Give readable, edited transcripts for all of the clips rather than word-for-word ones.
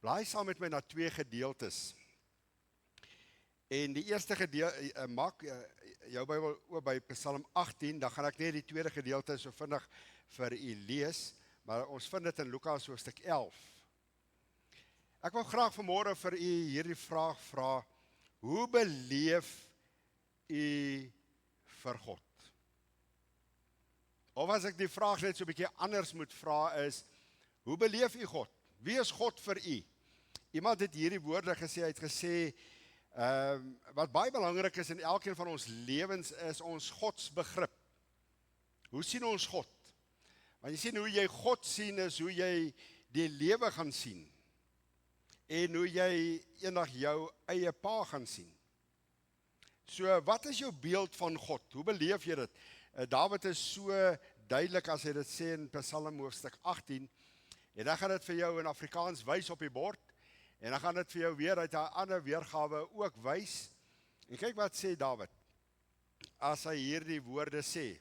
Blaai saam met my na 2 gedeeltes. En die eerste gedeelte, maak jou Bybel oop by Psalm 18, dan gaan ek net die tweede gedeelte so vinnig vir u lees, maar ons vind dit in Lukas hoofstuk 11. Ek wil graag vanmôre vir u hierdie vraag vra: hoe beleef u vir God? Of as ek die vraag net so 'n bietjie anders moet vra is, hoe beleef u God? Wie is God vir u? Iemand het hierdie woorde gesê, hy het gesê, wat baie belangrik is in elkeen van ons lewens is ons godsbegrip. Hoe sien ons God? Want jy sien, hoe jy God sien is hoe jy die lewe gaan sien. En hoe jy eendag jou eie pa gaan sien. So, wat is jou beeld van God? Hoe beleef jy dit? Dawid is so duidelik as hy dit sê in Psalm hoofstuk 18, en dan gaan dit vir jou in Afrikaans wys op die bord, en dan gaan dit vir jou weer uit 'n ander weergawe ook wys. En kyk wat sê Dawid, as hy hierdie woorde sê.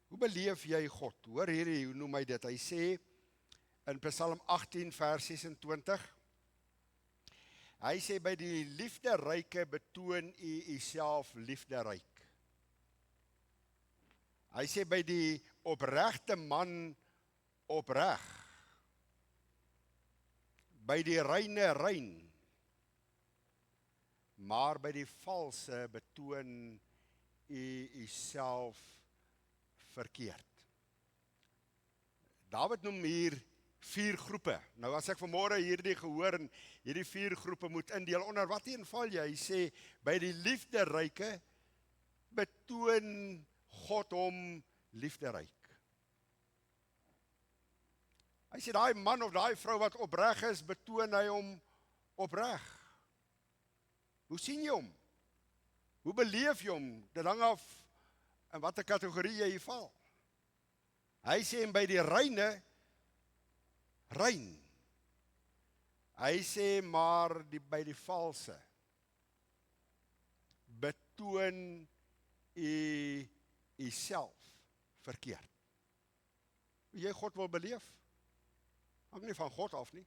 Hoe beleef jy God? Hoor hierdie, hoe noem hy dit? Hy sê in Psalm 18 vers 26, hy sê, by die liefderyke betoon u uself liefderyk. Hy sê, by die opregte man opreg. By die reine rein. Maar by die valse betoon u uself verkeerd. Dawid noem hier 4 groepe. Nou as ek vanmôre hierdie gehoor en hierdie 4 groepe moet indeel, onder wat val jy? Hy sê, by die liefderyke betoon God hom liefderyk. Hy sê, daai man of daai vrou wat opreg is, betoon hy hom opreg. Hoe sien jy hom? Hoe beleef jy hom? Dit hang af in watter kategorie jy val. Hy sê, en by die reine rein. Hy sê, maar by die valse betoon u self verkeerd. Hoe jy God wil beleef, hang nie van God af nie.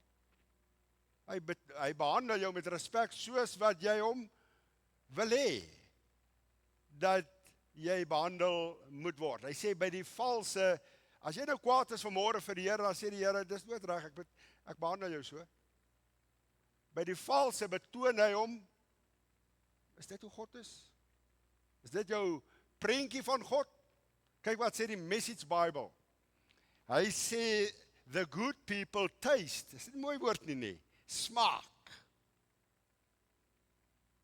Hy behandel jou met respek soos wat jy hom wil hê dat jy behandel moet word. Hy sê, by die valse, as jy nou kwaad is vanmôre vir die Here, dan sê die Here, dis nooit reg, ek behandel jou so. By die valse betoon hy hom, is dit hoe God is? Is dit jou prentjie van God? Kyk wat sê die Message Bible. Hy sê, the good people taste, is dit 'n mooi woord nie, smaak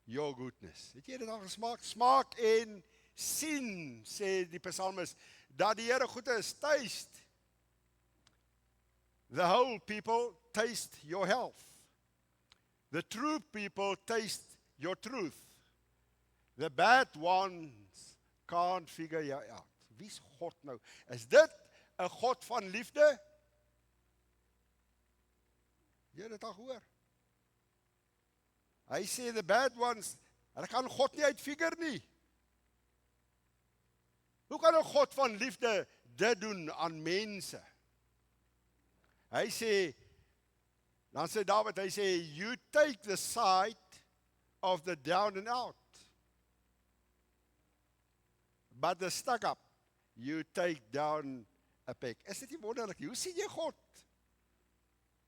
your goodness. Het jy dit al gesmaak? Smaak en sien, sê die psalmis, dat die Here goed is. Taste. The whole people taste your health. The true people taste your truth. The bad ones can't figure you out. Wie is God nou? Is dit 'n God van liefde? Jy het dit al gehoor. Hy sê, the bad ones, hulle kan God nie uitfigure nie. Hoe kan 'n God van liefde dit doen aan mense? Hy sê, dan sê Dawid, hy sê, you take the side of the down and out. But the stuck up, you take down a peg. Is dit nie wonderlik? Hoe sien jy God?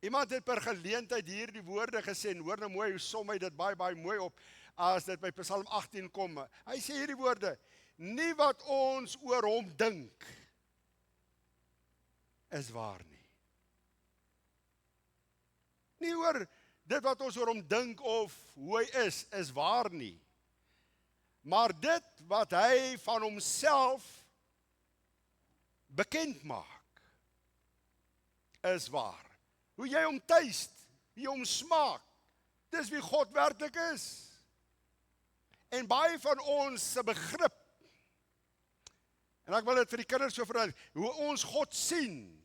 Iemand het per geleentheid hierdie woorde gesê, en hoor nou mooi, hoe som hy dit baie mooi op, as dit by Psalm 18 kom. Hy sê hierdie woorde, nie wat ons oor hom dink, is waar nie. Nie oor dit wat ons oor hom dink of hoe hy is waar nie. Maar dit wat hy van homself bekend maak, is waar. Hoe jy hom taste, hoe jy hom smaak, dis wie God werklik is. En baie van ons se begrip, en ek wil dit vir die kinders so verduidelik, hoe ons God sien,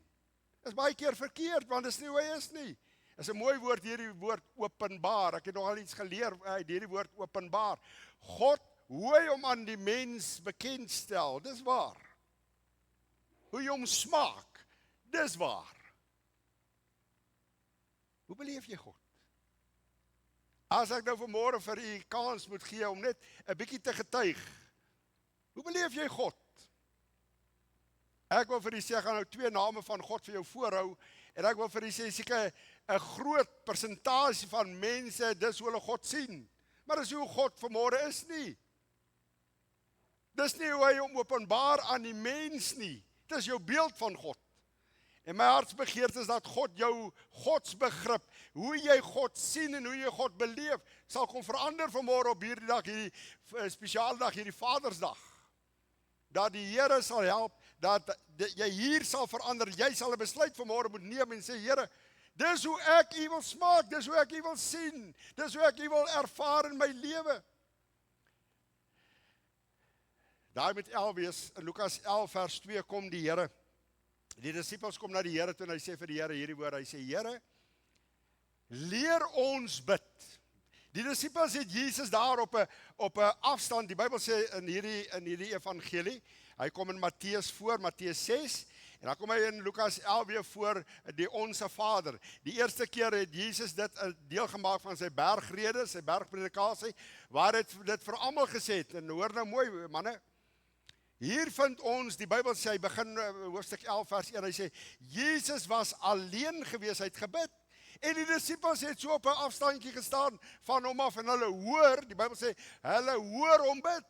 is baie keer verkeerd, want dis nie hoe hy is nie. Is 'n mooi woord, hierdie woord openbaar. Ek het nogal iets geleer uit hierdie woord openbaar. God hoe hy hom aan die mens bekendstel, dis waar. Hoe jy hom smaak, dis waar. Hoe beleef jy God? As ek nou vanmôre vir u kans moet gee om net 'n bietjie te getuig, hoe beleef jy God? Ek wil vir u sê, ek gaan nou 2 name van God vir jou voorhou, en ek wil vir u sê, seker 'n groot persentasie van mense, dis hoe hulle God sien. Maar dis hoe God vanmôre is nie. Dis nie hoe hy hom openbaar aan die mens nie. Dis jou beeld van God. En my hartsbegeerte is dat God jou godsbegrip, hoe jy God sien en hoe jy God beleef, sal kom verander vanmôre op hierdie dag, hierdie spesiale dag, hierdie Vadersdag. Dat die Here sal help, dat jy hier sal verander, jy sal 'n besluit vanmôre moet neem en sê, Here, dis hoe ek u wil smaak, dis hoe ek u wil sien, dis hoe ek u wil ervaar in my lewe. Daar moet 11 wees, in Lukas 11 vers 2 kom die Here. Die disippels kom na die Here toe en hy sê vir die Here hierdie woorde, hy sê, Here, leer ons bid. Die disippels het Jesus daar op 'n afstand, die Bybel sê in hierdie evangelie, hy kom in Matteus voor, Matteus 6, en dan kom hy in Lukas 11 weer voor die Onse Vader. Die eerste keer het Jesus dit 'n deel gemaak van sy bergrede, sy bergpredikasie, waar dit vir almal gesê het, en hoor nou mooi manne, hier vind ons, die Bybel sê, hy begin hoofstuk 11 vers 1, hy sê, Jesus was alleen gewees, hy het gebid, en die disippels het so op 'n afstandjie gestaan van hom af, en hulle hoor, die Bybel sê, hulle hoor hom bid.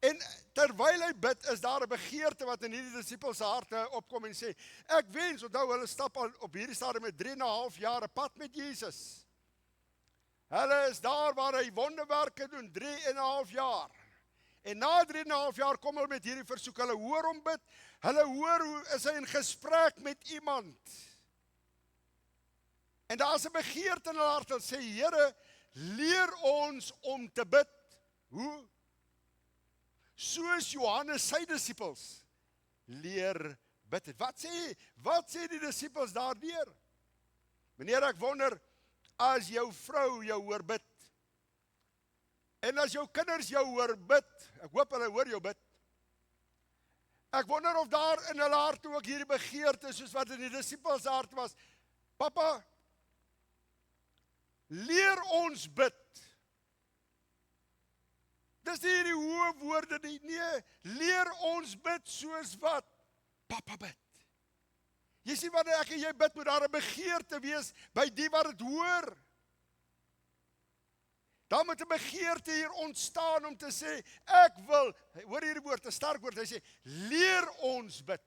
En terwyl hy bid, is daar 'n begeerte wat in hierdie disippels se harte opkom en sê, ek wens, onthou, hulle stap al op hierdie stadium met 3,5 jaar 'n pad met Jesus. Hulle is daar waar hy wonderwerke doen, 3,5 jaar. En na 3,5 jaar kom hulle met hierdie versoek, hulle hoor hom bid, hulle hoor hoe is hy in gesprek met iemand. En daar is 'n begeerte in hulle hart, hulle sê, Here, leer ons om te bid. Hoe? Soos Johannes sy disippels leer bid het. Wat sê die disippels daardeur? Meneer, ek wonder, as jou vrou jou hoor bid, en as jou kinders jou hoor bid, ek hoop hulle hoor jou bid, ek wonder of daar in hulle hart ook hierdie begeerte, soos wat in die disippels hart was, Papa, leer ons bid. Dis nie hierdie hoë woorde nie, nee, leer ons bid soos wat Papa bid. Jy sien wanneer ek en jy bid, moet daar 'n begeerte wees by die wat dit hoor. Dan moet 'n begeerte hier ontstaan om te sê, ek wil, hoor hierdie woord, 'n sterk woord, hy sê, leer ons bid.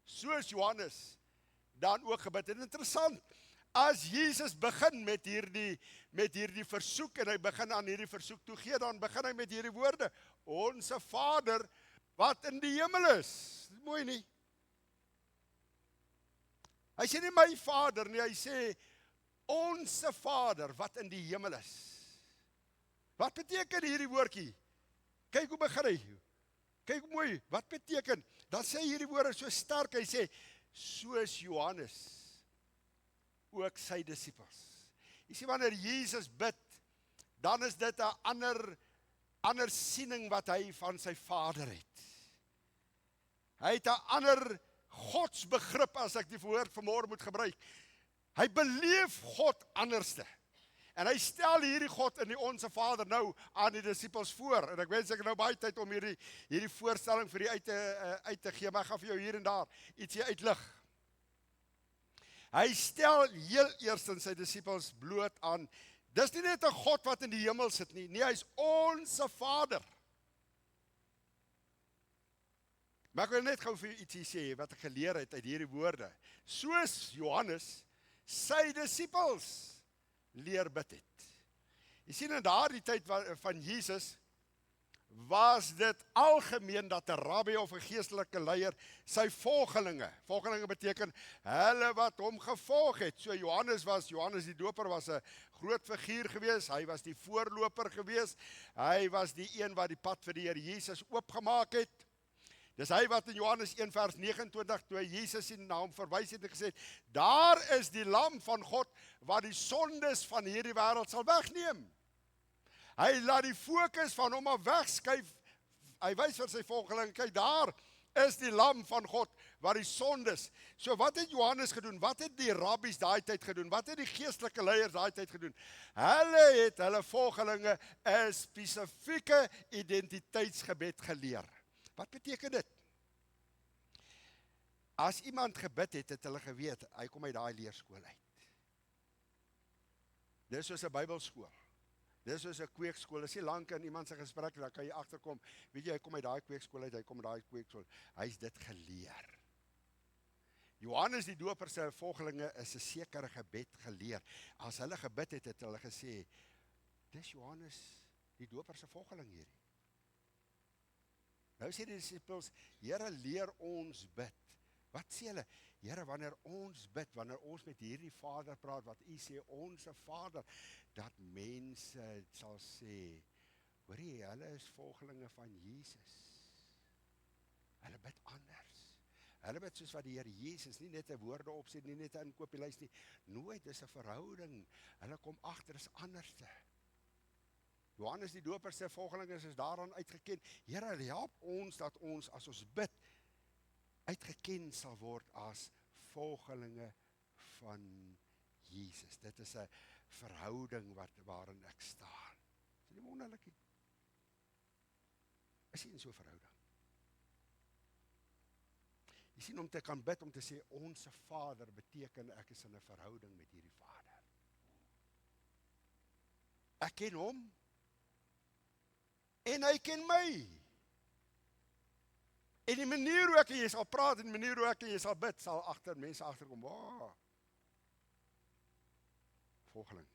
Soos Johannes dan ook gebid. En interessant, as Jesus begin met hierdie versoek, en hy begin aan hierdie versoek toegee, dan begin hy met hierdie woorde, Onse Vader, wat in die hemel is. Mooi nie? Hy sê nie my Vader nie, hy sê, Onse Vader, wat in die hemel is. Wat beteken hierdie woordjie? Kyk hoe begin hy. Kyk mooi, wat beteken? Dan sê hierdie woorde so sterk, hy sê, soos Johannes, ook sy disippels. Jy sien, wanneer Jesus bid, dan is dit 'n ander siening wat hy van sy Vader het. Hy het 'n ander godsbegrip, as ek die woord vanmôre moet gebruik. Hy beleef God anderste. En hy stel hierdie God in die Onse Vader nou aan die disippels voor. En ek wens ek nou baie tyd om hierdie voorstelling vir u uit te gee, maar ek gaan vir jou hier en daar ietsie uitlig. Hy stel heel eerstens sy disippels bloot aan, dis nie net 'n God wat in die hemel sit nie, nee, hy is Onse Vader. Maar ek wil net gou vir u ietsie sê, wat ek geleer het uit hierdie woorde. Soos Johannes, sy disippels leer bid het. Jy sien, in daardie tyd van Jesus, was dit algemeen dat 'n rabbi of 'n geestelike leier sy volgelinge beteken hulle wat hom gevolg het. So Johannes die Doper was 'n groot figuur gewees, hy was die voorloper gewees, hy was die een wat die pad vir die Here Jesus oopgemaak het. Dis hy wat in Johannes 1 vers 29, toe hy Jesus in naam verwys het en gesê, daar is die lam van God, wat die sondes van hierdie wêreld sal wegneem. Hy laat die fokus van hom af wegskuif. Hy wys vir sy volgelinge, kyk daar is die lam van God wat die sondes. So wat het Johannes gedoen? Wat het die rabbies daai tyd gedoen? Wat het die geestelike leiers daai tyd gedoen? Hulle het hulle volgelinge 'n spesifieke identiteitsgebed geleer. Wat beteken dit? As iemand gebid het, het hulle geweet, hy kom uit daai leerskool uit. Dis soos 'n Bybelskool. Dis soos 'n kweekskool. As jy lank in iemand se gesprek, dan kan jy agterkom, weet jy, hy kom uit daai kweekskool uit, hy kom uit daai kweekskool. Hy's dit geleer. Johannes die Doper se volgelinge is 'n sekere gebed geleer. As hulle gebid het, het hulle gesê, dis Johannes die Doper se volgeling hierdie. Nou sê die disippels, Here, leer ons bid. Wat sê hulle? Here, wanneer ons bid, wanneer ons met hierdie Vader praat, wat U sê, onse Vader, dat mense sal sê, hoor jy, hulle is volgelinge van Jesus. Hulle bid anders. Hulle bid soos wat die Here Jesus, nie net 'n woorde opsê, nie net 'n inkopieslys nie, nooit, dis 'n verhouding. Hulle kom agter, is anderste. Johannes die Doper se volgelinge is daaraan uitgeken. Here, help ons dat ons, as ons bid, uitgeken sal word as volgelinge van Jesus. Dit is 'n verhouding waarin ek staan. Is dit nie wonderlik nie? Is jy in so 'n verhouding? Jy sien, om te kan bid, om te sê, onse Vader, beteken ek is in 'n verhouding met hierdie Vader. Ek ken hom, en hy ken my. En die manier hoe ek en jy sal praat, en die manier hoe ek en jy sal bid, sal mense agterkom, wow. Volgeling.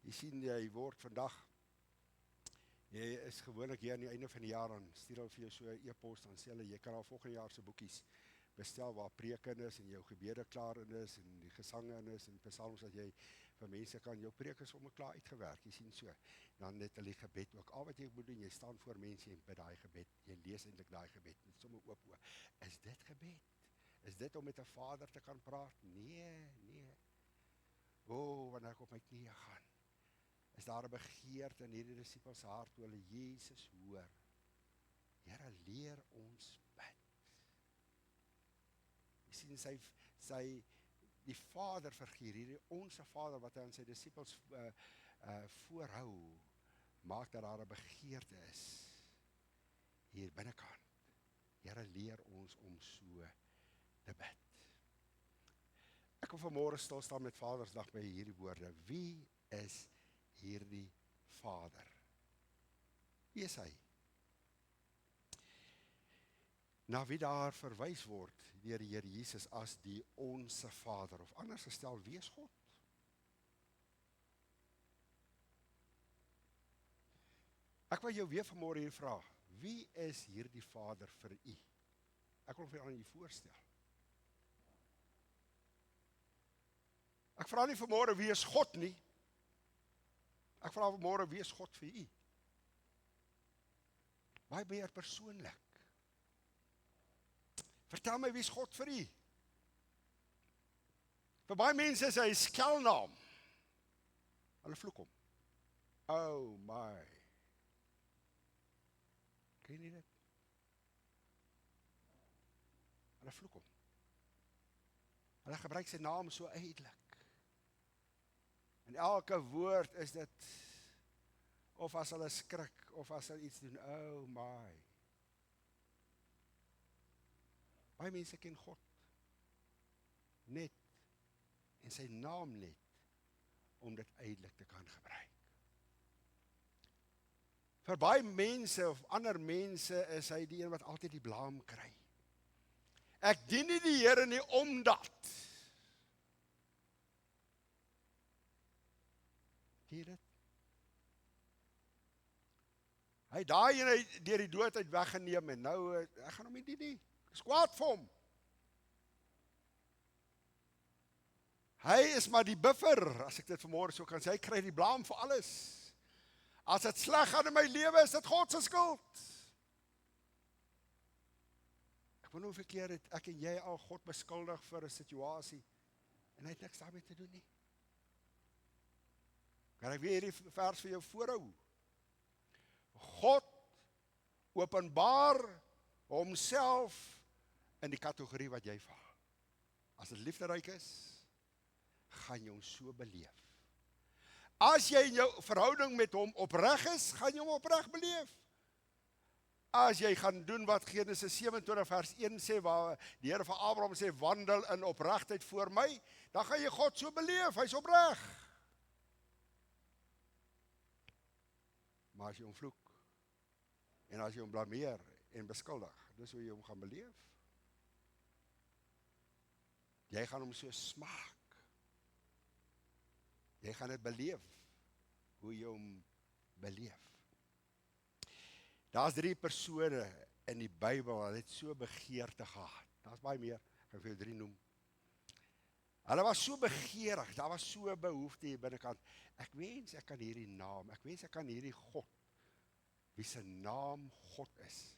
Jy sien, jy word vandag, jy is gewoonlik hier aan die einde van die jaar, dan stuur hulle vir jou so 'n e-pos, dan sê hulle, jy kan al volgende jaar se boekies bestel, waar preke in is, en jou gebede klaar in is, en die gesange in is, en psalms, dat jy vir mense kan, jou preek is sommer klaar uitgewerk, jy sien so, dan net hulle gebed ook, al wat jy moet doen, jy staan voor mense, en bid daai gebed, jy lees eintlik daai gebed, met sommer oop oë. Is dit gebed? Is dit om met 'n Vader te kan praat? Nee. Wanneer ek op my knieë gaan, is daar 'n begeerte in hierdie disippels se hart, toe hulle Jesus hoor. Here, leer ons bid. Jy sien, die Vaderfiguur, hierdie onse Vader, wat hy aan sy disippels voorhou, maak dat daar 'n begeerte is, hier binnekant. Here, leer ons om so te bid. Ek wil vanmôre stil staan met Vadersdag by hierdie woorde. Wie is hierdie Vader? Wie is hy? Na wie daar verwys word deur die Here Jesus as die onse Vader, of anders gestel, wie is God? Ek wil jou weer vanmôre hier vra, wie is hierdie Vader vir u? Ek wil vir aan u voorstel. Ek vra nie vanmôre wie is God nie. Ek vra vanmôre wie is God vir u? Baie meer persoonlik. Vertel my, wie is God vir u? Vir baie mense is hy 'n skelnaam. Hulle vloek hom. Oh my. Ken jy dit? Hulle vloek hom. Hulle gebruik sy naam so uitelik. En elke woord is dit, of as hulle skrik, of as hulle iets doen, oh my. Baie mense ken God net, en sy naam net, om dit uitelik te kan gebruik. Vir baie mense, of ander mense, is hy die een wat altyd die blaam kry. Ek dien nie die Here nie, omdat. Ken jy dit? Hy het daai een deur die dood uit weggeneem, en nou, ek gaan hom nie dien nie. Ek is kwaad vir hom. Hy is maar die buffer, as ek dit vanmôre so kan sê, hy kry die blaam vir alles. As dit sleg gaan in my lewe, is dit God se skuld. Ek wonder hoeveel keer het ek en jy al God beskuldig vir 'n situasie, en hy het niks daarmee te doen nie. Kan ek weer hierdie vers vir jou voorhou? God openbaar homself in die kategorie wat jy val. As dit liefderyk is, gaan jy hom so beleef. As jy in jou verhouding met hom opreg is, gaan jy hom opreg beleef. As jy gaan doen wat Genesis 27 vers 1 sê, waar die Here vir Abraham sê, wandel in opregtheid voor my, dan gaan jy God so beleef, hy's opreg. Maar as jy hom vloek, en as jy hom blameer en beskuldig, dis hoe jy hom gaan beleef. Jy gaan hom so smaak. Jy gaan dit beleef, hoe jy hom beleef. Daar's 3 persone in die Bybel, hulle het so begeerte gehad. Daar's baie meer, ek gaan vir jou 3 noem. Hulle was so begeerig, daar was so behoefte hier binnekant. Ek wens ek kan hierdie naam, ek wens ek kan hierdie God, wie se naam God is.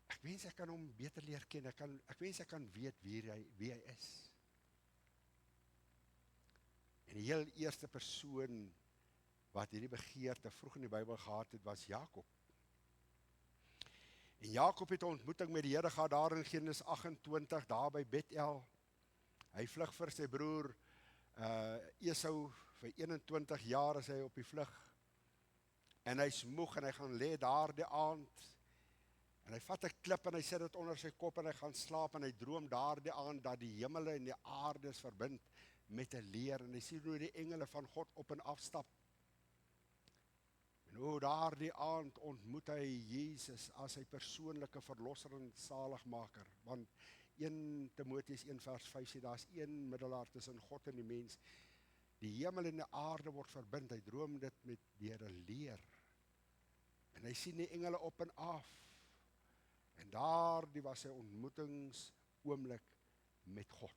Ek wens ek kan hom beter leer ken, ek wens ek kan weet wie hy is. En die heel eerste persoon wat hierdie begeerte vroeg in die Bybel gehad het, was Jakob. En Jakob het 'n ontmoeting met die Here gehad daar in Genesis 28, daar by Bethel. Hy vlug vir sy broer Esau, vir 21 jaar is hy op die vlug. En hy's moeg en hy gaan lê daar die aand. En hy vat 'n klip en hy sit dit onder sy kop en hy gaan slaap en hy droom daar die aand dat die hemele en die aarde is verbind met 'n leer. En hy sien hoe die engele van God op en af stap. En daar die aand ontmoet hy Jesus as sy persoonlike verlosser en saligmaker. Want 1 Timoteus 1 vers 5 sê, daar's een middelaar tussen God en die mens. Die hemel en die aarde word verbind, hy droom dit met deur 'n leer. En hy sien die engele op en af. En daardie was sy ontmoetingsoomblik met God.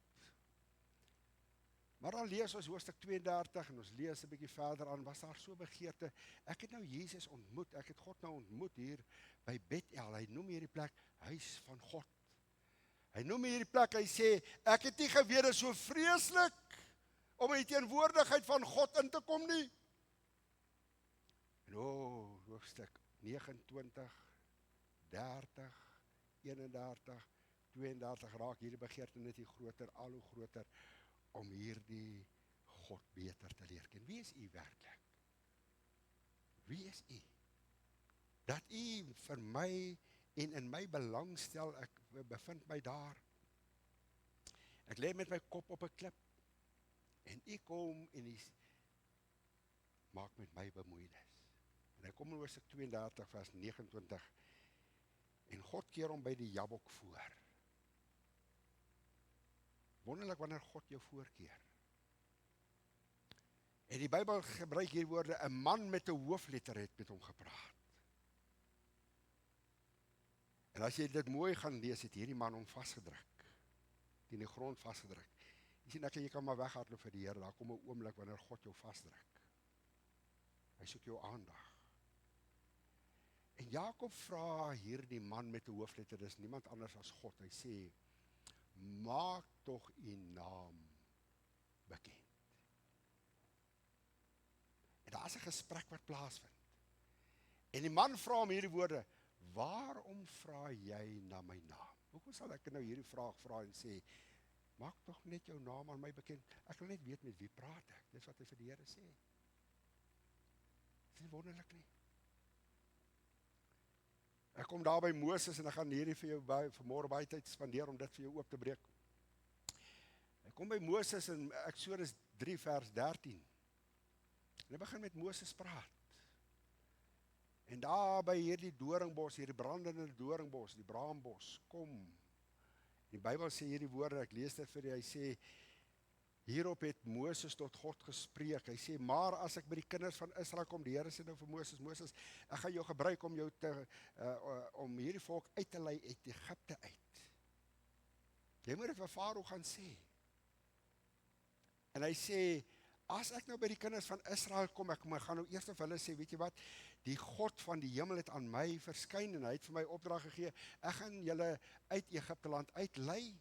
Maar dan lees ons hoofstuk 32 en ons lees 'n bietjie verder aan, was daar so begeerte. Ek het nou Jesus ontmoet, ek het God nou ontmoet hier by Bethel. Hy noem hierdie plek huis van God. Hy noem hierdie plek, hy sê, ek het nie geweet dit is so vreeslik om in die teenwoordigheid van God in te kom nie. En hoofstuk 29, 30, 31, 32 raak hierdie begeerte net hier groter, al hoe groter, om hierdie God beter te leer ken. Wie is u werklik? Wie is u? Dat u vir my en in my belang stel, ek bevind my daar. Ek lê met my kop op 'n klip, en u kom en u maak met my bemoeienis. En hy kom in hoofstuk 32 vers 29, en God keer hom by die Jabok voor. Wonderlik wanneer God jou voorkeer. En die Bybel gebruik hier woorde, 'n man met 'n hoofletter het met hom gepraat. En as jy dit mooi gaan lees, het hierdie man hom vasgedruk, teen die grond vasgedruk. Jy sien, jy kan maar weghardloop vir die Here, daar kom 'n oomblik wanneer God jou vasdruk. Hy soek jou aandag. En Jakob vra hierdie man met 'n hoofletter, dis niemand anders as God. Hy sê, maak tog u naam bekend. En daar is 'n gesprek wat plaasvind. En die man vra hom hierdie woorde, waarom vra jy na my naam? Hoekom sal ek nou hierdie vraag vra en sê, maak tog net jou naam aan my bekend. Ek wil net weet met wie praat ek. Dis wat hy vir die Here sê. Is nie wonderlik nie? Ek kom daar by Moses en ek gaan hierdie vir jou vanmôre baie tyd spandeer om dit vir jou oop te breek. Ek kom by Moses in Eksodus 3 vers 13. En hy begin met Moses praat. En daar by hierdie doringbos, hierdie brandende doringbos, die braambos, kom. Die Bybel sê hierdie woorde, ek lees dit vir jy, hy sê, hierop het Moses tot God gespreek. Hy sê, maar as ek by die kinders van Israel kom, die Here sê nou vir Moses, Moses, ek gaan jou gebruik om jou om hierdie volk uit te lei uit Egipte uit. Jy moet dit vir Farao gaan sê. En hy sê, as ek nou by die kinders van Israel kom, ek gaan nou eers vir hulle sê, weet jy wat, die God van die hemel het aan my verskyn en hy het vir my opdrag gegee, ek gaan julle uit Egipte land uitlei.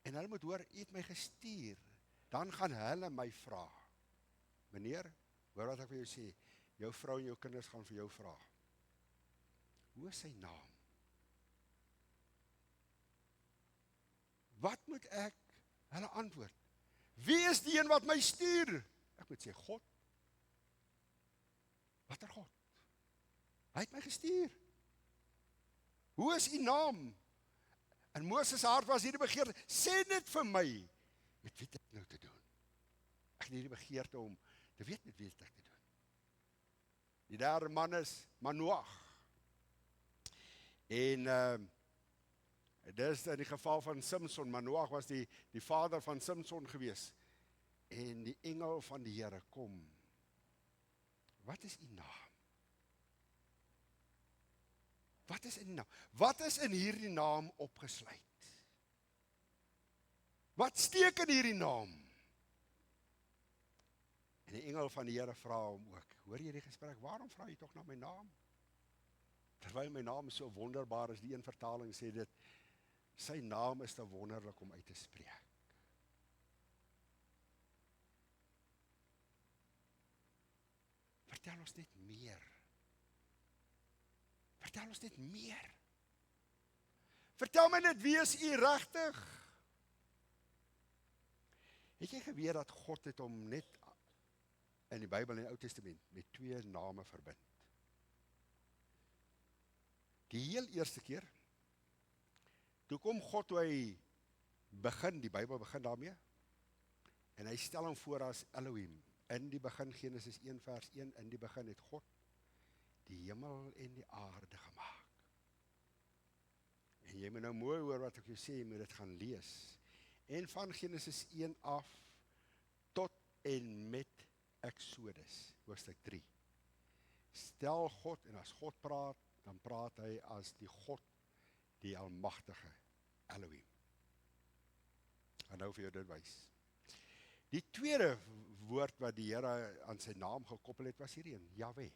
En hulle moet hoor, u het my gestuur dan gaan hulle my vra, meneer, hoor wat ek vir jou sê, jou vrou en jou kinders gaan vir jou vra, hoe is sy naam? Wat moet ek hulle antwoord? Wie is die een wat my stuur? Ek moet sê, God. Watter God? Hy het my gestuur. Hoe is u naam? En Moses se hart was hierdie begeerte, sê dit vir my, met wie het ek nou te doen? Ek het hierdie begeerte om te weet met wie het ek te doen. Die derde man is Manoach. En dis in die geval van Samson. Manoach was die vader van Samson gewees. En die engel van die Here kom. Wat is u naam? Wat is in die naam? Wat is in hierdie naam opgesluit? Wat steek in hierdie naam? En die engel van die Here vra hom ook, hoor jy die gesprek, waarom vra jy tog na my naam? Terwyl my naam so wonderbaar is, die een vertaling sê dit, sy naam is te wonderlik om uit te spreek. Vertel ons net meer. Vertel ons net meer. Vertel my net, wie is u regtig? Het jy geweet dat God het hom net in die Bybel en die Ou Testament met 2 name verbind? Die heel eerste keer, toe kom God toe hy begin, die Bybel begin daarmee, en hy stel hom voor as Elohim. In die begin, Genesis 1 vers 1, in die begin het God die hemel en die aarde gemaak. En jy moet nou mooi hoor wat ek jou sê, jy moet dit gaan lees. En van Genesis 1 af, tot en met Exodus, hoofstuk 3. Stel God, en as God praat, dan praat hy as die God, die almagtige Elohim. En nou vir jou dit wys. Die tweede woord wat die Here aan sy naam gekoppel het, was hierdie een, Yahweh.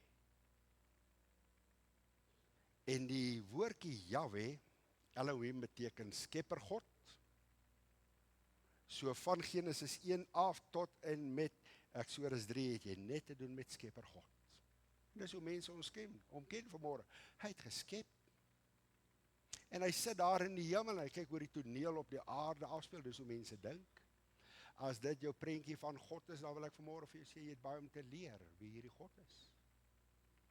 En die woordjie Yahweh, Elohim beteken skeppergod. So van Genesis 1 af tot en met Exodus 3 het jy net te doen met skeppergod. En dis hoe mense ons ken vanmôre. Hy het geskep. En hy sit daar in die hemel en hy kyk hoe die toneel op die aarde afspeel, dis hoe mense dink. As dit jou prentjie van God is, dan wil ek vanmôre vir jou sê, jy het baie om te leer wie hierdie God is.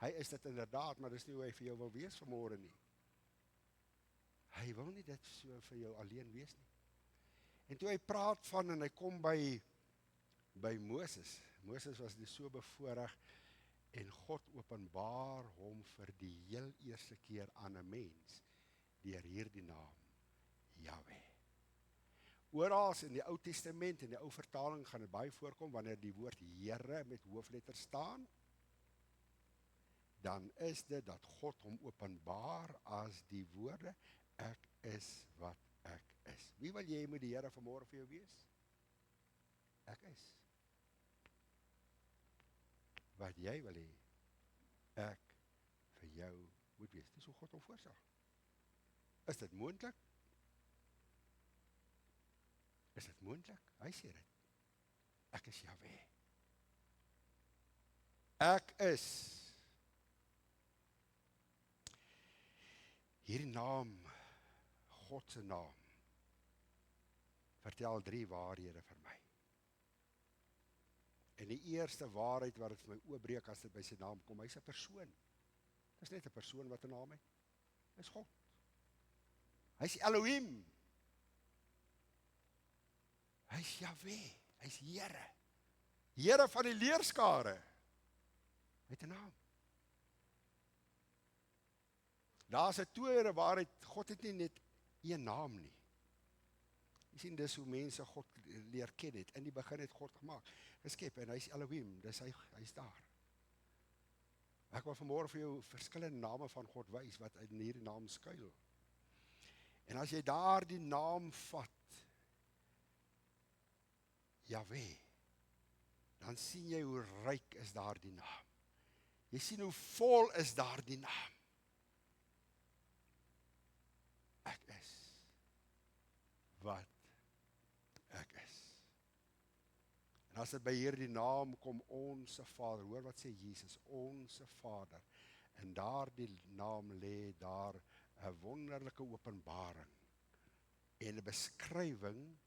Hy is dit inderdaad, maar dis nie hoe hy vir jou wil wees vanmôre nie. Hy wil nie dit so vir jou alleen wees nie. En toe hy praat van, en hy kom by Moses. Moses was nie so bevoorreg, en God openbaar hom vir die heel eerste keer aan 'n mens, deur hierdie naam, Yahweh. Oral in die Ou Testament, en die ou vertaling gaan dit baie voorkom, wanneer die woord Here met hoofletter staan, dan is dit dat God hom openbaar as die woorde, ek is wat ek is. Wie wil jy moet die Here vanmôre vir jou wees? Ek is. Wat jy wil hê, ek vir jou moet wees. Dis hoe God hom voorstel. Is dit moontlik? Is dit moontlik? Hy sê dit. Ek is Yahweh. Ek is. Hierdie naam, God se naam, vertel 3 waarhede vir my. En die eerste waarheid wat dit vir my oopbreek as dit by sy naam kom, hy's 'n persoon. Dis net 'n persoon wat 'n naam het. Dis God. Hy's Elohim. Hy's Yahweh. Hy's Here. Here van die leerskare. Hy het 'n naam. Daar's 'n tweede waarheid, God het nie net een naam nie. Jy sien, dis hoe mense God leer ken het. In die begin het God gemaak, geskep, en hy's Elohim, dis hy's daar. Ek wil vanmôre vir jou verskillende name van God wys, wat in hierdie naam skuil. En as jy daar die naam vat, Yahweh, dan sien jy hoe ryk is daar die naam. Jy sien hoe vol is daar die naam. Ek is wat ek is. En as dit by hierdie naam kom, Onse Vader, hoor wat sê Jesus, Onse Vader, en daardie naam lê daar 'n wonderlike openbaring en 'n beskrywing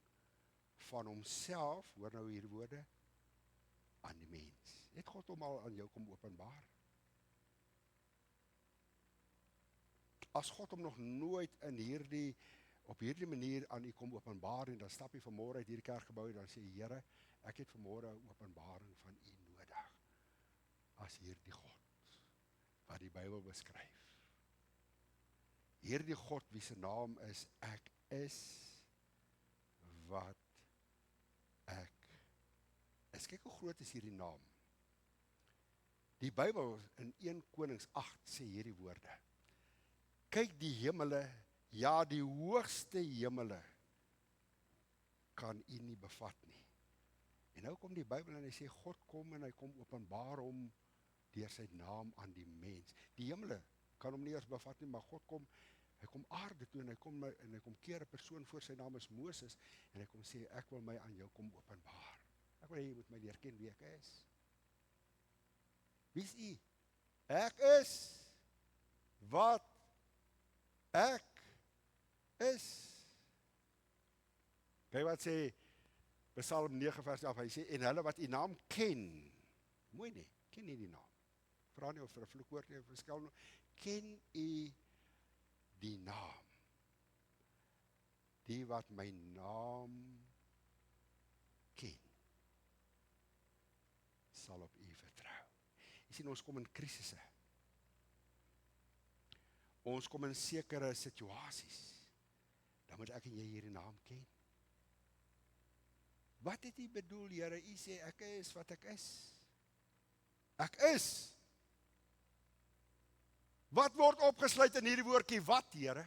van homself, hoor nou hierdie woorde, aan die mens. Het God hom al aan jou kom openbaar? As God hom nog nooit op hierdie manier aan u kom openbaar, en dan stap jy vanmôre uit hierdie kerkgebou en dan sê Here, ek het vanmôre 'n openbaring van u nodig, as hierdie God wat die Bybel beskryf. Hierdie God wie se naam is, ek is wat ek is. Kyk hoe groot is hierdie naam. Die Bybel in 1 Konings 8 sê hierdie woorde. Kyk die hemele, ja die hoogste hemele, kan u nie bevat nie. En nou kom die Bybel en hy sê, God kom en hy kom openbaar hom deur sy naam aan die mens. Die hemele kan hom nie eers bevat nie, maar God kom, hy kom aarde toe en hy kom keer 'n persoon voor, sy naam is Moses, en hy kom sê, ek wil my aan jou kom openbaar. Ek wil hê jy moet my leer ken wie ek is. Wie is u? Ek is wat ek is. Kyk wat sê Psalm 9 vers 11, hy sê, en hulle wat u naam ken, mooi nie, ken nie die naam. Vra nie of vir 'n vloekwoord nie, of 'n skelm, ken u die naam. Die wat my naam ken, sal op u vertrou. Jy sien, ons kom in krisisse. Ons kom in sekere situasies. Dan moet ek en jy hierdie naam ken. Wat het u bedoel, Here? U sê ek is wat ek is. Ek is. Wat word opgesluit in hierdie woordjie wat, Here?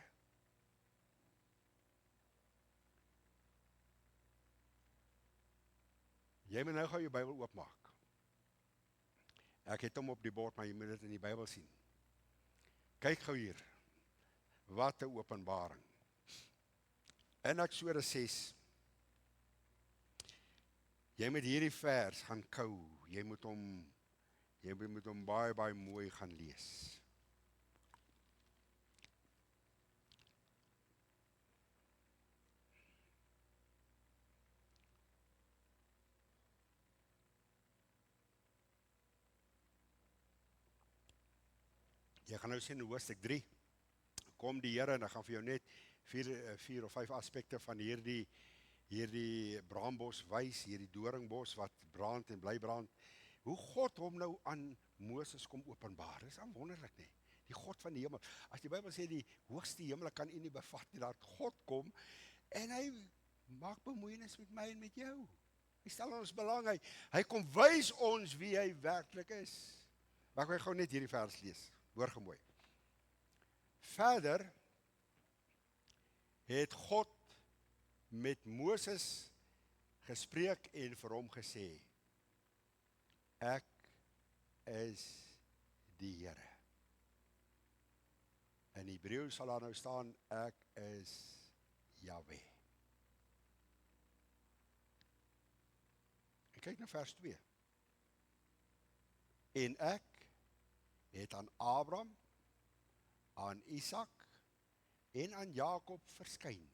Jy moet nou gou jou Bybel oopmaak. Ek het hom op die bord, maar jy moet dit in die Bybel sien. Kyk gou hier. Wat 'n openbaring. In Eksodus 6. Jy moet hierdie vers gaan kou. Jy moet hom baie mooi gaan lees. Jy gaan nou sien in hoofstuk 3, kom die Here en hy gaan vir jou net 4 of 5 aspekte van hierdie braambos wys, hierdie doringbos wat brand en bly brand. Hoe God hom nou aan Moses kom openbaar. Dis wonderlik nie. Die God van die hemel. As die Bybel sê die hoogste hemel kan u nie bevat nie, dat God kom en hy maak bemoeienis met my en met jou. Hy stel ons belang, hy kom wys ons wie hy werklik is. Maar ek wil gou net hierdie vers lees. Hoor gemooi. Verder het God met Moses gespreek en vir hom gesê, ek is die Here. In Hebreëus sal daar nou staan, ek is Jahweh. En kyk na vers 2. En ek het aan Abraham, aan Isak en aan Jakob verskyn.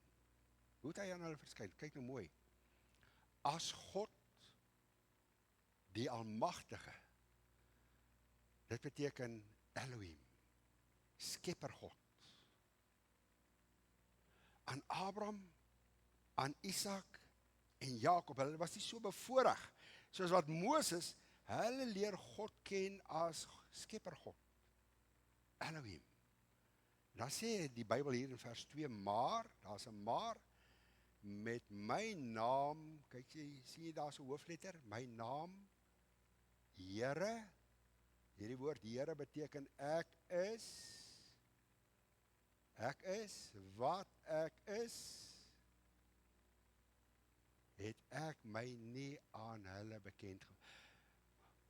Hoe het hy aan hulle verskyn? Kyk nou mooi. As God, die Almagtige, dit beteken Elohim, Skepper God. Aan Abraham, aan Isak en Jakob, hulle was nie so bevoorreg, soos wat Moses, hulle leer God ken as Skepper God, Elohim. Dan sê die Bybel hier in vers 2, maar, daar is 'n maar, met my naam, kyk jy, sien jy daar so 'n hoofletter, my naam, Here, hierdie woord Here beteken ek is wat ek is, het ek my nie aan hulle bekend gemaak.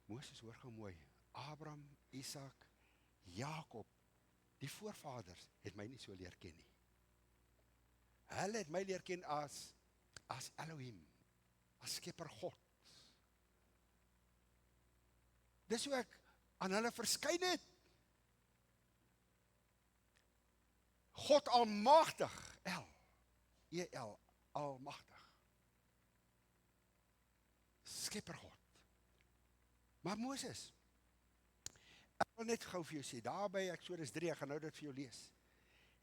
Moses, hoor gou mooi, Abraham, Isak, Jakob, die voorvaders, het my nie so leer ken nie. Hulle het my leer ken as Elohim, as Skepper God. Dis hoe ek aan hulle verskyn het. God almagtig, E-L, almagtig. Skepper God. Maar Moses, ek wil net gou vir jou sê, daar by Eksodus 3, ek gaan nou dit vir jou lees,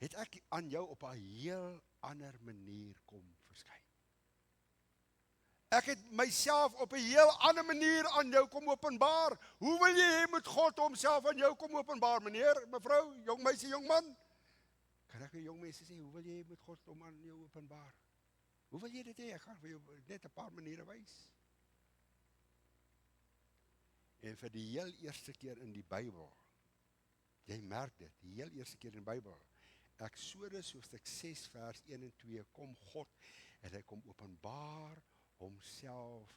het ek aan jou op 'n heel ander manier kom verskyn. Ek het myself op 'n heel ander manier aan jou kom openbaar. Hoe wil jy hê moet God homself aan jou kom openbaar, meneer, mevrou, jong meisie, jong man? Kan ek vir jong mense sê, hoe wil jy hê moet God hom aan jou openbaar? Hoe wil jy dit hê? Ek gaan vir jou net 'n paar maniere wys. En vir die heel eerste keer in die Bybel, jy merk dit, die heel eerste keer in die Bybel, Eksodus hoofstuk 6 vers 1 en 2, kom God en hy kom openbaar homself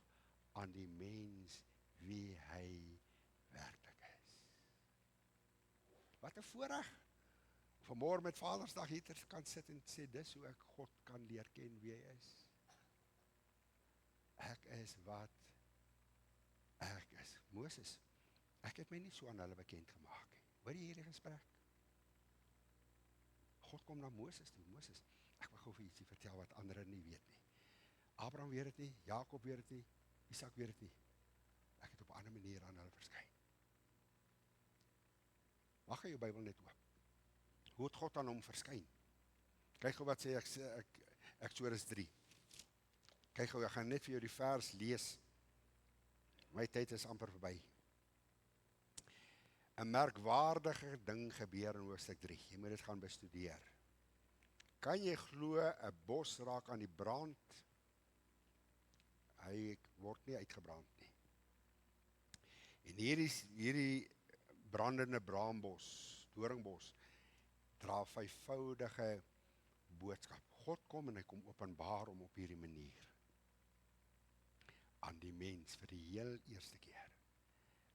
aan die mens wie hy werklik is. Wat 'n voorreg. Vanmôre met Vadersdag hier kan sit en sê, dis hoe ek God kan leer ken wie hy is. Ek is wat ek is. Moses, ek het my nie so aan hulle bekend gemaak nie. Hoor jy hierdie gesprek? God kom na Moses toe. Moses, ek wil gou vir ietsie vertel wat ander nie weet nie. Abraham weet dit nie, Jakob weet dit nie, Isak weet dit nie. Ek het op 'n ander manier aan hulle verskyn. Mag jy jou Bybel net oop. Hoe het God aan hom verskyn? Kyk gou wat sê Eksodus 3. Kyk gou, ek gaan net vir jou die vers lees. My tyd is amper verby. 'n merkwaardige ding gebeur in hoofstuk 3. Jy moet dit gaan bestudeer. Kan jy glo 'n bos raak aan die brand? Hy word nie uitgebrand nie. En hierdie brandende braambos, doringbos, dra vyfvoudige boodskap. God kom en hy kom openbaar hom op hierdie manier aan die mens vir die heel eerste keer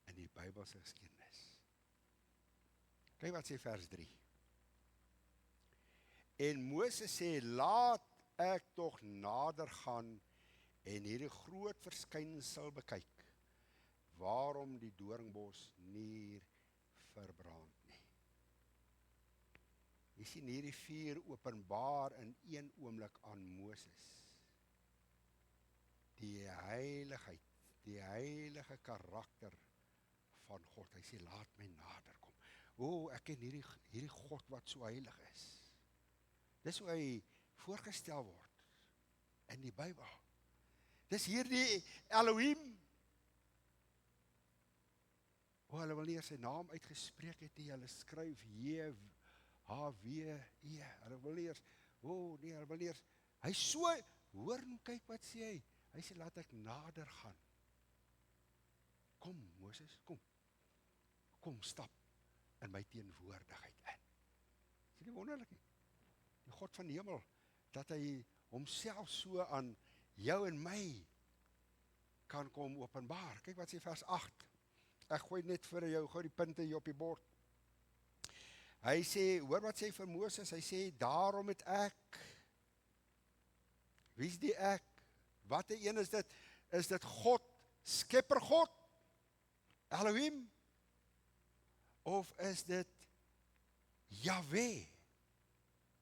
in die Bybelse geskiedenis. Kyk wat sê vers 3. En Moses sê, laat ek tog nader gaan en hierdie groot verskynsel bekyk, waarom die doringbos nie verbrand nie. Jy sien hierdie vuur openbaar in een oomblik aan Moses. Die heiligheid, die heilige karakter van God. Hy sê, laat my nader kom. Ek ken hierdie God wat so heilig is. Dis hoe hy voorgestel word in die Bybel. Dis hierdie Elohim. Hulle wil nie sy naam uitgespreek het nie, hulle skryf J-H-W-E. Hulle wil nie eers, hulle wil nie eers. Hy so, hoor en kyk wat sê hy. Hy sê, laat ek nader gaan. Kom, Moses, kom. Kom, stap in my teenwoordigheid in. Is dit nie wonderlik nie? Die God van die hemel, dat hy homself so aan jou en my kan kom openbaar. Kyk wat sê vers 8. Ek gooi net vir jou, gooi die punte hier op die bord. Hy sê, hoor wat sê vir Moses, hy sê, daarom het ek, wie is die ek? Wat 'n een is dit? Is dit God, skepper God, Elohim? Of is dit Yahweh?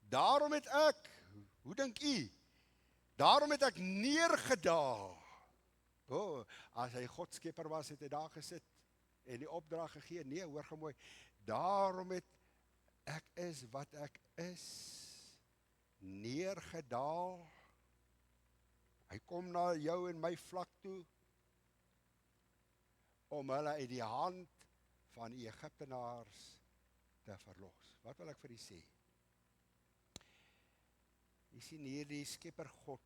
Daarom het ek, hoe dink u? Daarom het ek neergedaal. As hy God skepper was, het hy daar gesit en die opdrag gegee. Nee, hoor gou mooi. Daarom het ek is wat ek is, neergedaal. Hy kom na jou en my vlak toe, om hulle uit die hand van die Egiptenaars te verlos. Wat wil ek vir u sê? Jy sien hierdie skepper God,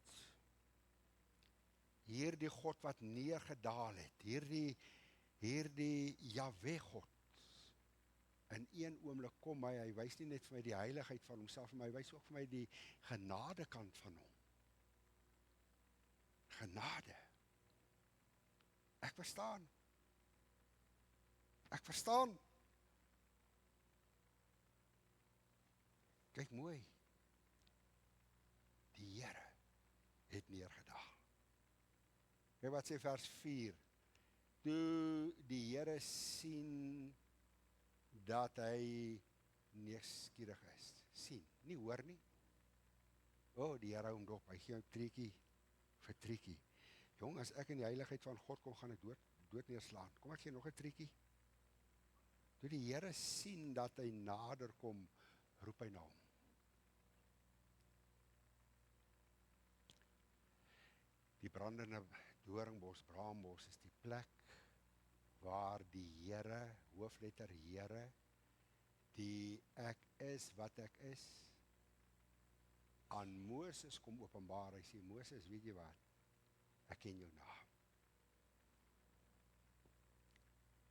hierdie God wat neergedaal het, hierdie Yahweh God, in een oomblik kom hy wys nie net vir my die heiligheid van homself, maar hy wys ook vir my die genade kant van hom. Genade. Ek verstaan. Kyk mooi. Die Here het neergedaal. Kyk wat sê vers 4. Toe die Here Here sien dat hy nuuskierig is. Sien, nie hoor nie. Die Here hom dop, hy gee 'n treetjie vir treetjie. Jong, as ek in die heiligheid van God kom, gaan ek dood neerslaan. Kom ek gee nog 'n treetjie. Toe die Here sien dat hy nader kom, roep hy na hom. Die brandende doringbos, braambos, is die plek waar die Here, hoofletter Here, die ek is wat ek is, aan Moses kom openbaar. Hy sê, Moses, weet jy wat? Ek ken jou naam.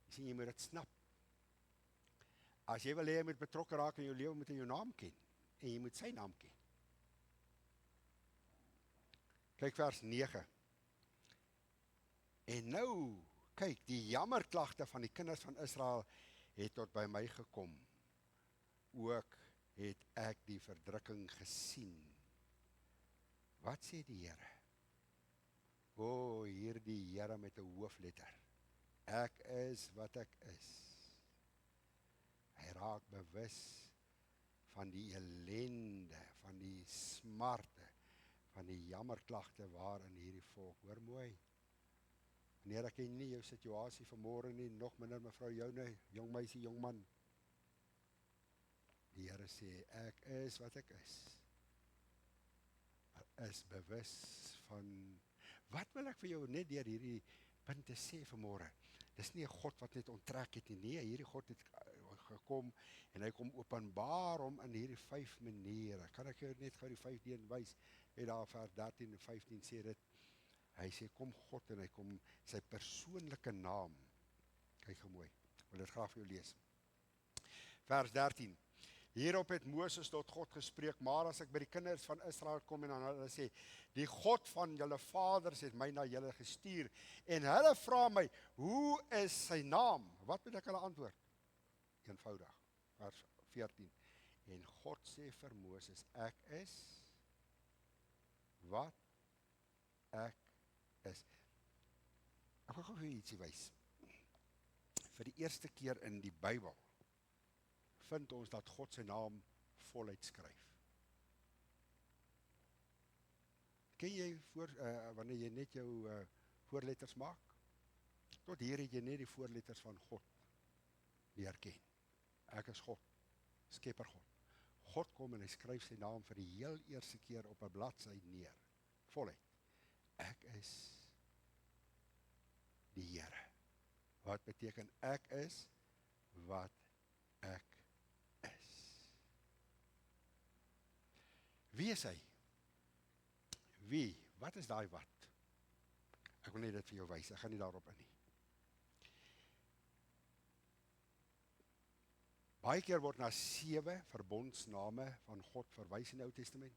Jy sien, jy moet dit snap. As jy wil hê jy moet betrokke raak in jou lewe, moet jy jou naam ken. En jy moet sy naam ken. Kyk vers 9. En nou, kyk, die jammerklagte van die kinders van Israel het tot by my gekom. Ook het ek die verdrukking gesien. Wat sê die Here? Hier die Here met 'n hoofletter. Ek is wat ek is. Hy raak bewus van die ellende, van die smarte, van die jammerklagte waarin hierdie volk, hoor mooi. Wanneer ek ken nie jou situasie vanmôre nie, nog minder mevrou Joune, jong meisie, jong man. Die Here sê, ek is wat ek is. Is bewus van, wat wil ek vir jou net deur hierdie punte sê vanmôre? Dis nie 'n God wat net onttrek het nie. Nee, hierdie God het gekom en hy kom openbaar hom in hierdie 5 maniere. Kan ek jou net gou die 5 deen wys? Hy daar vers 13 en 15 sê dit. Hy sê kom God en hy kom sy persoonlike naam. Kyk gou mooi. Ek wil dit graag vir jou lees. Vers 13. Hierop het Moses tot God gespreek, maar as ek by die kinders van Israel kom en dan hulle sê, die God van julle vaders het my na julle gestuur, en hulle vra my, hoe is sy naam? Wat moet ek hulle antwoord? Eenvoudig, vers 14. En God sê vir Moses, ek is wat ek is. Ek wil gou vir ietsie wys. Vir die eerste keer in die Bybel vind ons dat God sy naam voluit skryf. Ken jy wanneer jy net jou voorletters maak? Tot hier het jy net die voorletters van God leer ken. Ek is God, skepper God. God kom en hy skryf sy naam vir die heel eerste keer op 'n bladsy neer. Voluit. Ek is die Here. Wat beteken ek is wat ek is? Wie is hy? Wie? Wat is daai wat? Ek wil net dit vir jou wys, ek gaan nie daarop in nie. Baie keer word na 7 verbondsname van God verwys in die Ou Testament.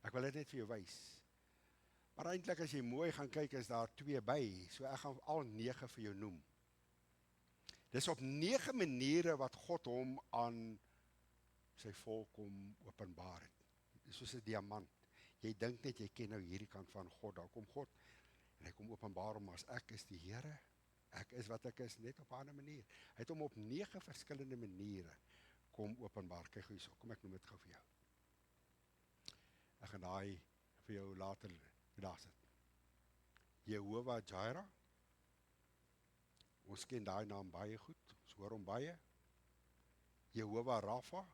Ek wil dit net vir jou wys. Maar eintlik as jy mooi gaan kyk, is daar 2 by, so ek gaan al 9 vir jou noem. Dis op 9 maniere wat God hom aan sy volk kom openbaar het. Dis soos 'n diamant. Jy dink net jy ken nou hierdie kant van God, daar kom God en hy kom openbaar hom as ek is die Here. Ek is wat ek is, net op 'n ander manier. Hy het hom op 9 verskillende maniere kom openbaar. Kyk hierso, kom ek noem dit gou vir jou. Ek gaan daai vir jou later daar sit. Jehovah Jireh. Ons ken daai naam baie goed, ons hoor hom baie. Jehovah Rapha.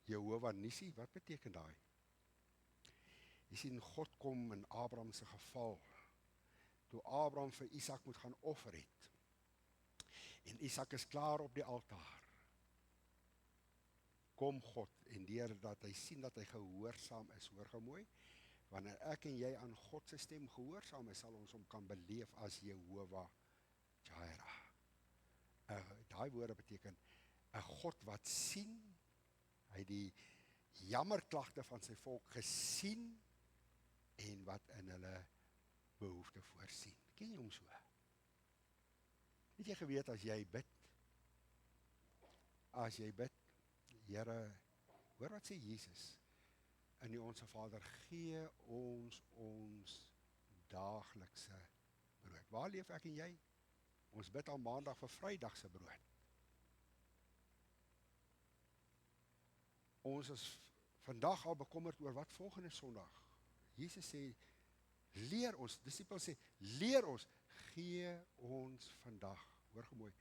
Jehovah Nissi, wat beteken daai? Jy sien, God kom in Abraham se geval, toe Abraham vir Isak moet gaan offer het. En Isak is klaar op die altaar. Kom God, en deur dat hy sien dat hy gehoorsaam is, hoor gou mooi, wanneer ek en jy aan God se stem gehoorsaam is, sal ons hom kan beleef as Jehovah Jireh. Daai woorde beteken 'n God wat sien, hy die jammerklagte van sy volk gesien en wat in hulle behoefte voorsien. Ken jy hom so? Het jy geweet as jy bid, Here, hoor wat sê Jesus in die Onse Vader, gee ons daaglikse brood. Waar leef ek en jy? Ons bid al maandag vir Vrydag se brood. Ons is vandag al bekommerd oor wat volgende Sondag. Jesus sê, leer ons, disciples sê, leer ons, gee ons vandag. Hoor gemooi,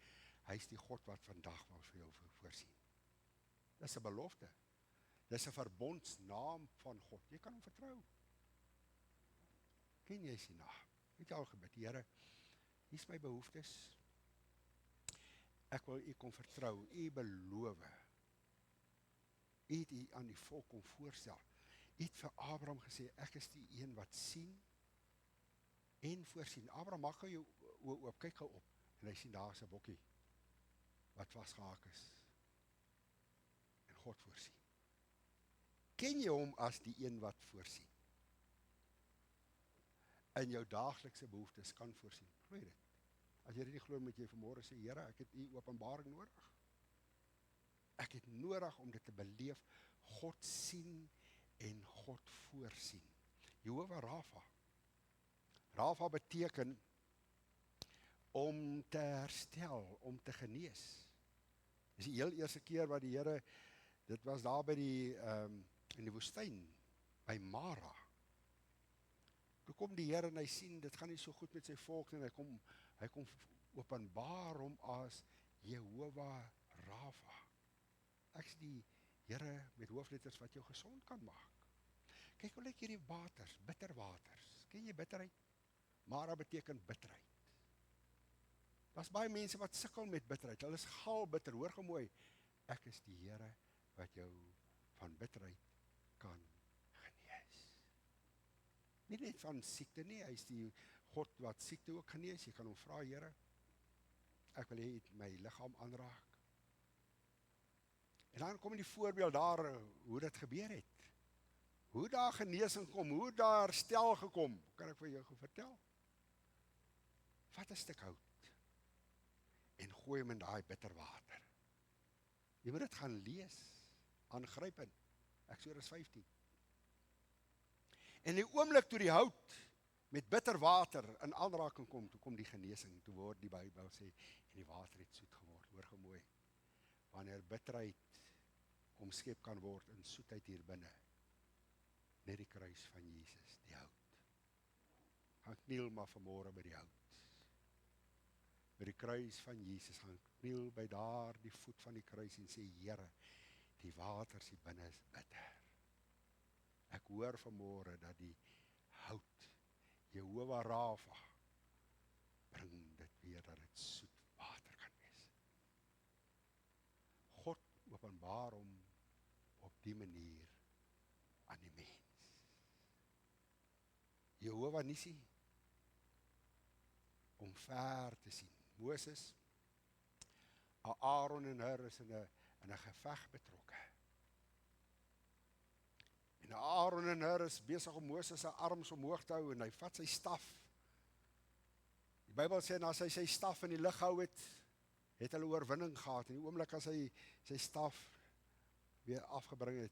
hy is die God wat vandag wil vir jou voorsien. Dis 'n belofte. Dis 'n verbondsnaam van God. Jy kan hom vertrou. Ken jy sy naam? Het jy al gebid, Here, hier is my behoeftes. Ek wil u kom vertrou, u beloof. U het u aan die volk kom voorstel. U het vir Abraham gesê, ek is die een wat sien en voorsien. Abraham, maak jou oë oop, kyk gou op, en hy sien daar is 'n bokkie wat vasgehaak is. En God voorsien. Ken jy hom as die een wat voorsien? In jou daaglikse behoeftes kan voorsien. Glo jy dit? As jy dit nie glo, moet jy vanmôre sê, Here, ek het u openbaring nodig. Ek het nodig om dit te beleef. God sien en God voorsien. Jehovah Rafa. Rafa beteken om te herstel, om te genees. Dis die heel eerste keer wat die Here, dit was daar by in die woestyn, by Mara. Toe kom die Here en hy sien, dit gaan nie so goed met sy volk, en hy kom openbaar hom as Jehovah Rafa. Ek is die Here met hoofletters wat jou gesond kan maak. Kyk hoe lyk hierdie waters, bitterwaters. Ken jy bitterheid? Mara beteken bitterheid. Daar's baie mense wat sukkel met bitterheid. Hulle is gal bitter. Hoor gemooi, ek is die Here wat jou van bitterheid kan genees. Nie net van siekte nie, hy is die God wat siekte ook genees. Jy kan hom vra, Here, ek wil hê my liggaam aanraak. En dan kom die voorbeeld daar, hoe dit gebeur het. Hoe daar genesing kom, hoe daar herstel gekom, kan ek vir jou vertel. Vat 'n stuk hout en gooi hom in daai bitter water. Jy moet dit gaan lees, aangrypend, Eksodus 15. En die oomblik toe die hout met bitter water in aanraking kom, toe kom die genesing, toe word die Bybel sê, en die water het soet geword. Hoor gemooi, wanneer bitterheid omskep kan word in soetheid hier binne, net die kruis van Jesus, die hout. Gaan kniel maar vanmôre by die hout. By die kruis van Jesus, gaan kniel by daar die voet van die kruis en sê, Here, die waters hier binne is bitter. Ek hoor vanmôre dat die hout, Jehovah Rafa, bring dit weer dat dit soet water kan wees. God openbaar hom op die manier aan die mens. Jehovah Nissi, om ver te sien. Moses, Aaron en Hur is in 'n geveg betrokke. En Aaron en Hur is besig om Moses se arms omhoog te hou en hy vat sy staf. Die Bybel sê, en as hy sy staf in die lug hou het hulle oorwinning gehad. En die oomblik as hy sy staf weer afgebring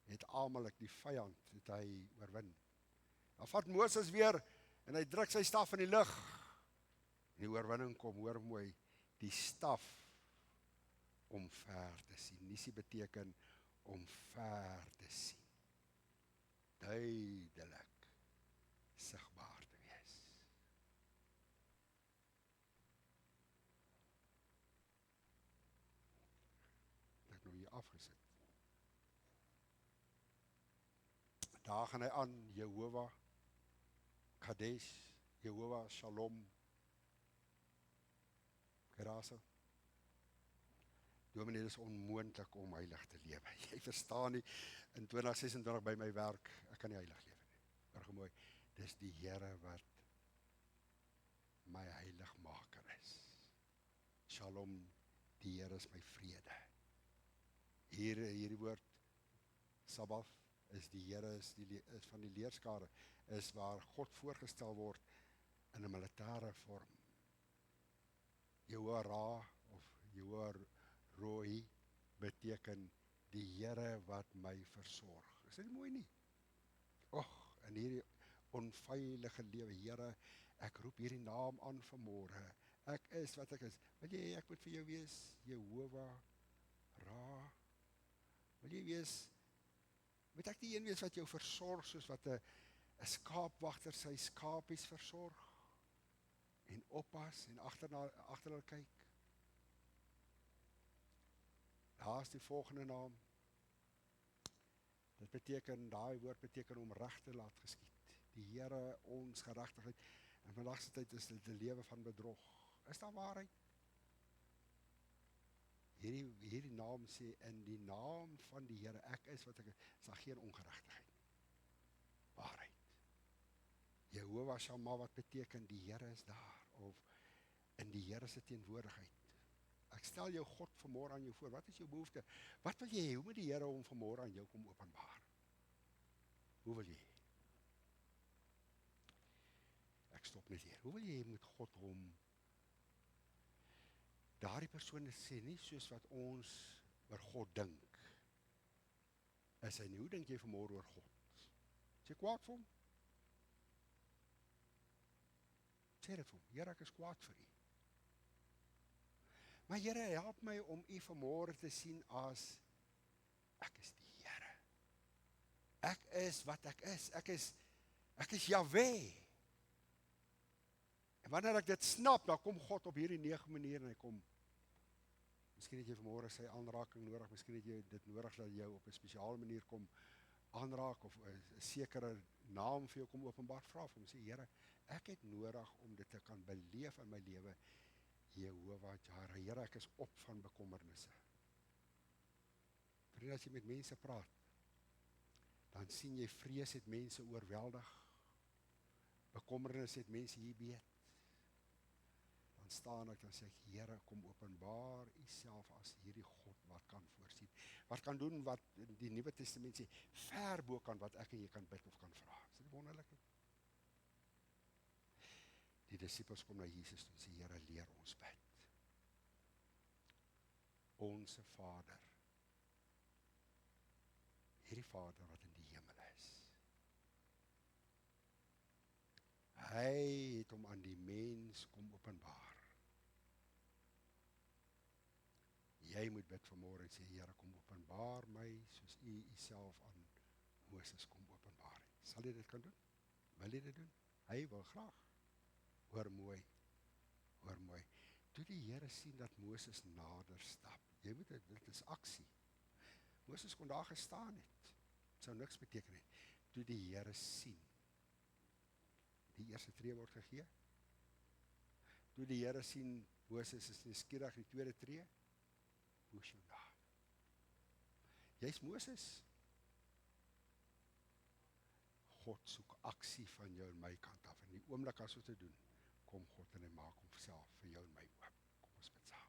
het Amalek, die vyand, het hy oorwin. Dan vat Moses weer en hy druk sy staf in die lug. En die oorwinning kom, hoor mooi, die staf om ver te sien. Nissi beteken om ver te sien. Duidelik sigbaar te wees. Ek nou hier afgesit. Daar gaan hy aan, Jehovah Kadesh, Jehovah Shalom, Gerasa. Dominee, dit is onmoontlik om heilig te lewe. Jy verstaan nie, in 2026 by my werk, ek kan nie heilig lewe nie. Maar gemooi, dis die Here wat my heiligmaker is. Shalom, die Here is my vrede. Hierdie woord, Sabbath, is die Here, is van die leerskare, is waar God voorgestel word in 'n militêre vorm. Jehovah Ra, of Jehovah Roi, beteken die Here wat my versorg. Is dit mooi nie? Och, in hierdie onveilige lewe, Here, ek roep hierdie naam aan vanmôre. Ek is wat ek is. Wil jy ek moet vir jou wees, Jehovah Ra? Wil jy wees, moet ek die een wees wat jou versorg, soos wat 'n skaapwagter sy skapies versorg, en oppas, en agter hulle kyk? Daar is die volgende naam. Dit beteken, daai woord beteken om reg te laat geskied. Die Here ons geregtigheid. En vandag se tyd is dit 'n lewe van bedrog. Is daar waarheid? Hierdie naam sê, in die naam van die Here, ek is wat ek is daar geen ongeregtigheid. Waarheid. Jehovah Shammah, wat beteken die Here is daar, of in die Here se teenwoordigheid. Ek stel jou God vanmôre aan jou voor. Wat is jou behoefte? Wat wil jy hê? Hoe moet die Here hom vanmôre aan jou kom openbaar? Hoe wil jy? Ek stop net hier. Hoe wil jy moet God hom? Daardie persoon sê nie soos wat ons oor God dink. Is hy nie? Hoe dink jy vanmôre oor God? Is jy kwaad vir hom? Sê dit vir hom. Here, ek is kwaad vir u. Maar Here, help my om u vanmôre te sien as ek is die Here. Ek is wat ek is. Ek is Jahweh. En wanneer ek dit snap, dan kom God op hierdie 9 maniere en hy kom. Miskien het jy vanmôre sy aanraking nodig, miskien het jy dit nodig dat jy op 'n spesiale manier kom aanraak of 'n sekere naam vir jou kom openbaar. Vra vir hom, sê Here, ek het nodig om dit te kan beleef in my lewe. Jehovah Jireh, Here, ek is op van bekommernisse. Vriende, as jy met mense praat, dan sien jy vrees het mense oorweldig. Bekommernis het mense hier beet. Dan staan ek, dan sê ek, Here, kom openbaar u self as hierdie God wat kan voorsien. Wat kan doen wat die Nuwe Testament sê, ver bo kan wat ek en jy kan bid of kan vra. Is dit wonderlik nie? Die disippels kom na Jesus toe en sê, Here, leer ons bid. Onse Vader. Hierdie Vader wat in die hemel is. Hy het hom aan die mens kom openbaar. Jy moet bid vanmôre en sê, Here, kom openbaar my soos u self aan Moses kom openbaar. Sal jy dit kan doen? Wil jy dit doen? Hy wil graag. Hoor mooi. Hoor mooi. Toe die Here sien dat Moses nader stap. Jy moet dit is aksie. Moses kon daar gestaan het. Sou niks beteken het. Toe die Here sien. Die eerste tree word gegee. Toe die Here sien Moses is nuuskierig, die tweede tree. Hoe is jou naam? Jy's Moses. God soek aksie van jou en my kant af. En die oomblik as ons te doen, kom God en hy maak hom self vir jou en my oop. Kom ons bid saam.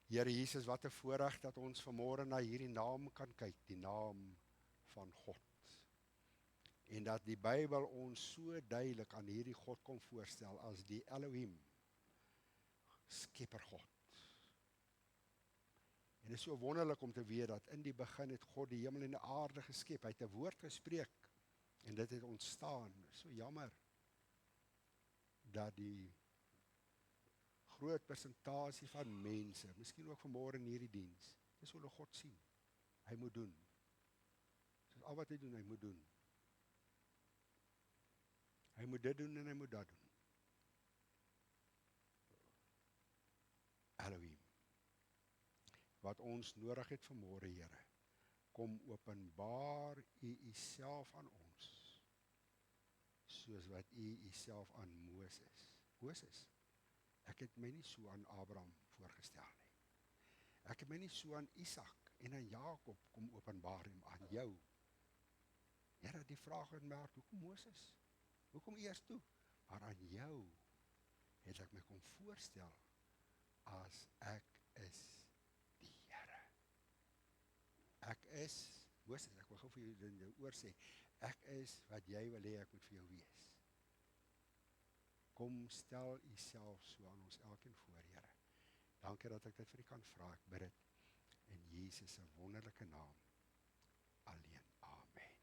Here Jesus, wat 'n voorreg dat ons vanmôre na hierdie naam kan kyk, die naam van God. En dat die Bybel ons so duidelik aan hierdie God kom voorstel as die Elohim, Skepper God. En dit is so wonderlik om te weet dat in die begin het God die hemel en die aarde geskep. Hy het 'n woord gespreek en dit het ontstaan. So jammer dat die groot persentasie van mense, miskien ook vanmôre in hierdie diens, dis hoe hulle God sien. Hy moet doen. Dis al wat hy doen, hy moet doen. Hy moet dit doen en hy moet dat doen. Elohim. Wat ons nodig het vanmôre, Here, kom openbaar u self aan ons, soos wat u self aan Moses. Ek het my nie so aan Abraham voorgestel nie. Ek het my nie so aan Isak en aan Jakob kom openbaar nie, aan jou. Here, die vraag in my hart, hoekom Moses? Hoekom eers toe? Maar aan jou het ek my kom voorstel as ek is die Here. Ek is, Moses, ek wil gou vir jou in jou oor sê, ek is wat jy wil hê ek moet vir jou wees. Kom stel u self so aan ons elkeen voor, Here. Dankie dat ek dit vir u kan vra, ek bid dit in Jesus se wonderlike naam alleen. Amen.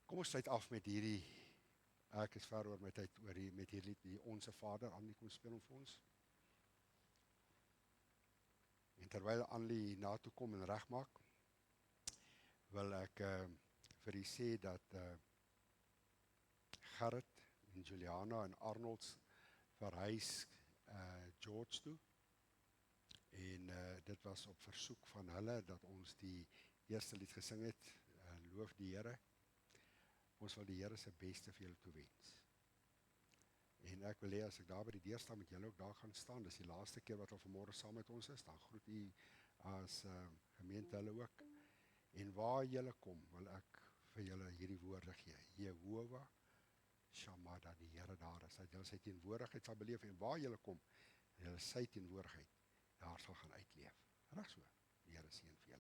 Kom ons sluit af met hierdie Ek is ver oor my tyd met hierdie lied, die Onse Vader. Annelie, kom speel hom vir ons. En terwyl Annelie na toe kom en regmaak, wil ek vir u sê dat Gerrit en Juliana en Arnolds verhuis George toe. En dit was op versoek van hulle dat ons die eerste lied gesing het, loof die Here. Ons wil die Here se beste vir julle toewens. En ek wil hê as ek daar by die deur staan met julle ook daar gaan staan, dis die laaste keer wat hulle vanmôre saam met ons is, dan groet u as gemeente hulle ook. En waar julle kom, wil ek vir julle hierdie woorde gee. Jehovah Shammah, dat die Here daar is, dat julle sy teenwoordigheid sal beleef, en waar julle kom, julle sy teenwoordigheid daar sal gaan uitleef. Reg so, die Here seën vir julle.